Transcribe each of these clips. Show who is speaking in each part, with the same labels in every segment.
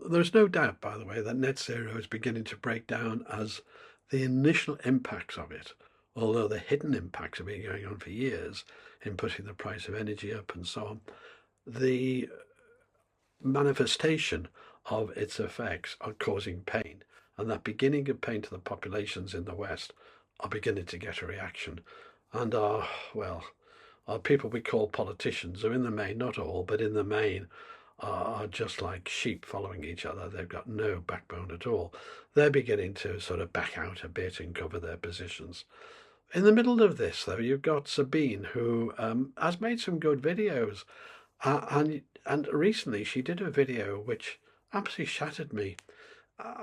Speaker 1: There's no doubt, by the way, that net zero is beginning to break down as the initial impacts of it, although the hidden impacts have been going on for years in putting the price of energy up and so on. The manifestation of its effects are causing pain, and that beginning of pain to the populations in the West are beginning to get a reaction. And our people we call politicians, who in the main, not all, but in the main, are just like sheep following each other. They've got no backbone at all. They're beginning to sort of back out a bit and cover their positions. In the middle of this, though, you've got Sabine, who has made some good videos. And recently she did a video which absolutely shattered me.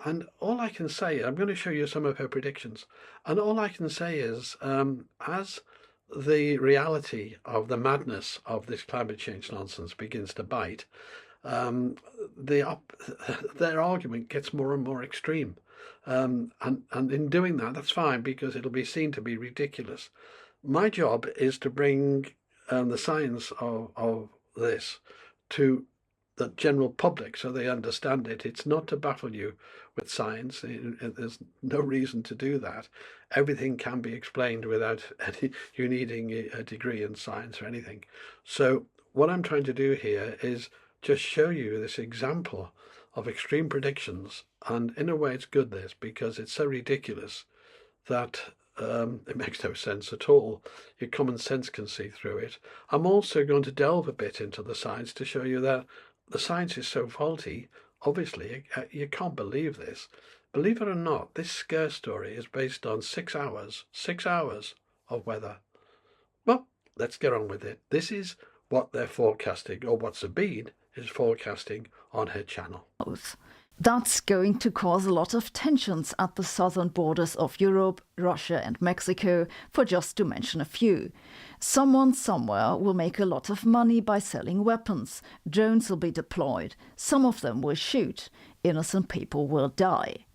Speaker 1: And all I can say, I'm going to show you some of her predictions. And all I can say is, as the reality of the madness of this climate change nonsense begins to bite, their argument gets more and more extreme. And in doing that, that's fine, because it'll be seen to be ridiculous. My job is to bring the science of this to the general public so they understand it. It's not to baffle you with science. There's no reason to do that. Everything can be explained without you needing a degree in science or anything. So what I'm trying to do here is just show you this example of extreme predictions. And in a way, it's good, this, because it's so ridiculous that it makes no sense at all. Your common sense can see through it. I'm also going to delve a bit into the science to show you that the science is so faulty. Obviously, you can't believe this. Believe it or not, this scare story is based on 6 hours of weather. Well, let's get on with it. This is what they're forecasting, or what Sabine is forecasting on her channel.
Speaker 2: That's going to cause a lot of tensions at the southern borders of Europe, Russia and Mexico, for just to mention a few. Someone somewhere will make a lot of money by selling weapons. Drones will be deployed. Some of them will shoot. Innocent people will die.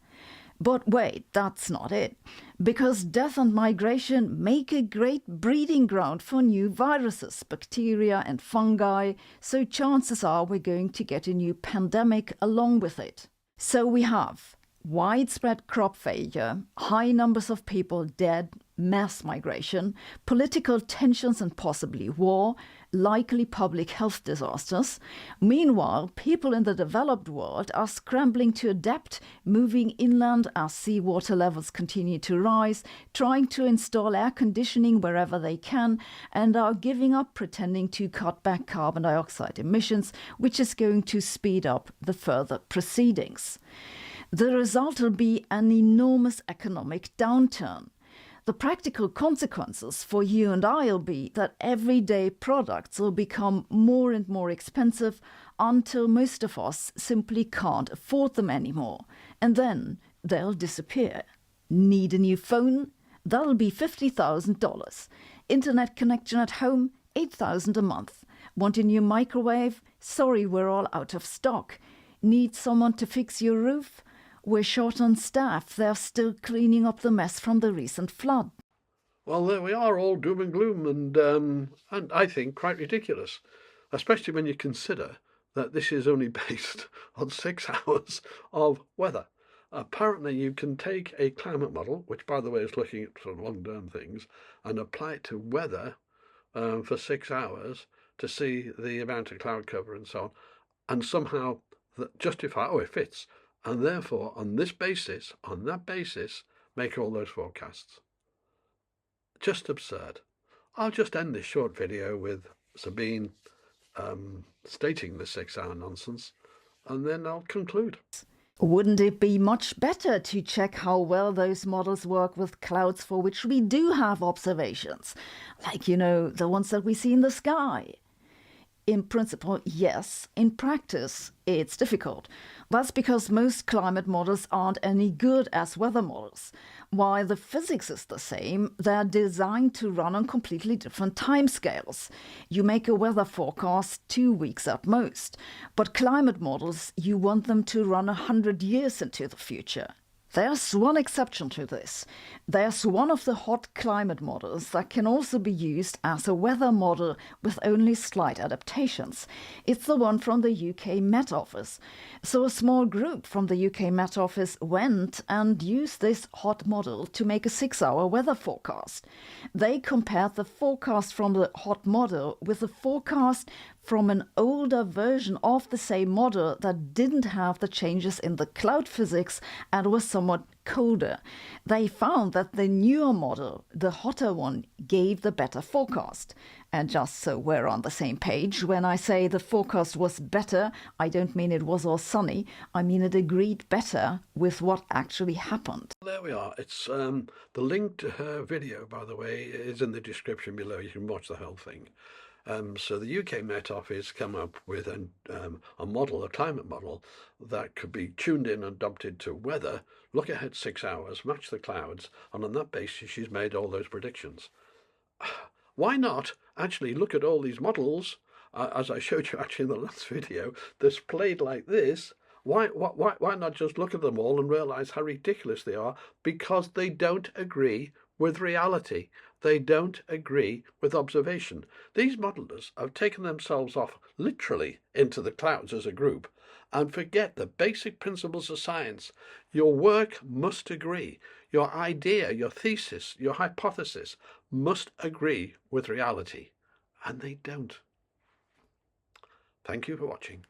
Speaker 2: But wait, that's not it. Because death and migration make a great breeding ground for new viruses, bacteria and fungi, so chances are we're going to get a new pandemic along with it. So we have widespread crop failure, high numbers of people dead, mass migration, political tensions and possibly war, likely public health disasters. Meanwhile, people in the developed world are scrambling to adapt, moving inland as seawater levels continue to rise, trying to install air conditioning wherever they can, and are giving up pretending to cut back carbon dioxide emissions, which is going to speed up the further proceedings. The result will be an enormous economic downturn. The practical consequences for you and I will be that everyday products will become more and more expensive until most of us simply can't afford them anymore. And then they'll disappear. Need a new phone? That'll be $50,000. Internet connection at home? $8,000 a month. Want a new microwave? Sorry, we're all out of stock. Need someone to fix your roof? We're short on staff. They're still cleaning up the mess from the recent flood.
Speaker 1: Well, there we are, all doom and gloom, and I think quite ridiculous, especially when you consider that this is only based on 6 hours of weather. Apparently, you can take a climate model, which, by the way, is looking at sort of long-term things, and apply it to weather for 6 hours to see the amount of cloud cover and so on, and somehow justify, it fits. And therefore, on that basis, make all those forecasts. Just absurd. I'll just end this short video with Sabine stating the 6 hour nonsense, and then I'll conclude.
Speaker 2: Wouldn't it be much better to check how well those models work with clouds for which we do have observations? Like, the ones that we see in the sky. In principle, yes. In practice, it's difficult. That's because most climate models aren't any good as weather models. While the physics is the same, they're designed to run on completely different timescales. You make a weather forecast 2 weeks at most. But climate models, you want them to run 100 years into the future. There's one exception to this. There's one of the hot climate models that can also be used as a weather model with only slight adaptations. It's the one from the UK Met Office. So a small group from the UK Met Office went and used this hot model to make a 6-hour weather forecast. They compared the forecast from the hot model with the forecast from an older version of the same model that didn't have the changes in the cloud physics and was somewhat colder. They found that the newer model, the hotter one, gave the better forecast. And just so we're on the same page, when I say the forecast was better, I don't mean it was all sunny. I mean it agreed better with what actually happened.
Speaker 1: There we are. It's the link to her video, by the way, is in the description below. You can watch the whole thing. So the UK Met Office come up with a model, a climate model, that could be tuned in and adapted to weather, look ahead 6 hours, match the clouds, and on that basis she's made all those predictions. Why not actually look at all these models, as I showed you actually in the last video, displayed like this? Why not just look at them all and realise how ridiculous they are, because they don't agree with reality. They don't agree with observation. These modelers have taken themselves off literally into the clouds as a group and forget the basic principles of science. Your work must agree. Your idea, your thesis, your hypothesis must agree with reality. And they don't. Thank you for watching.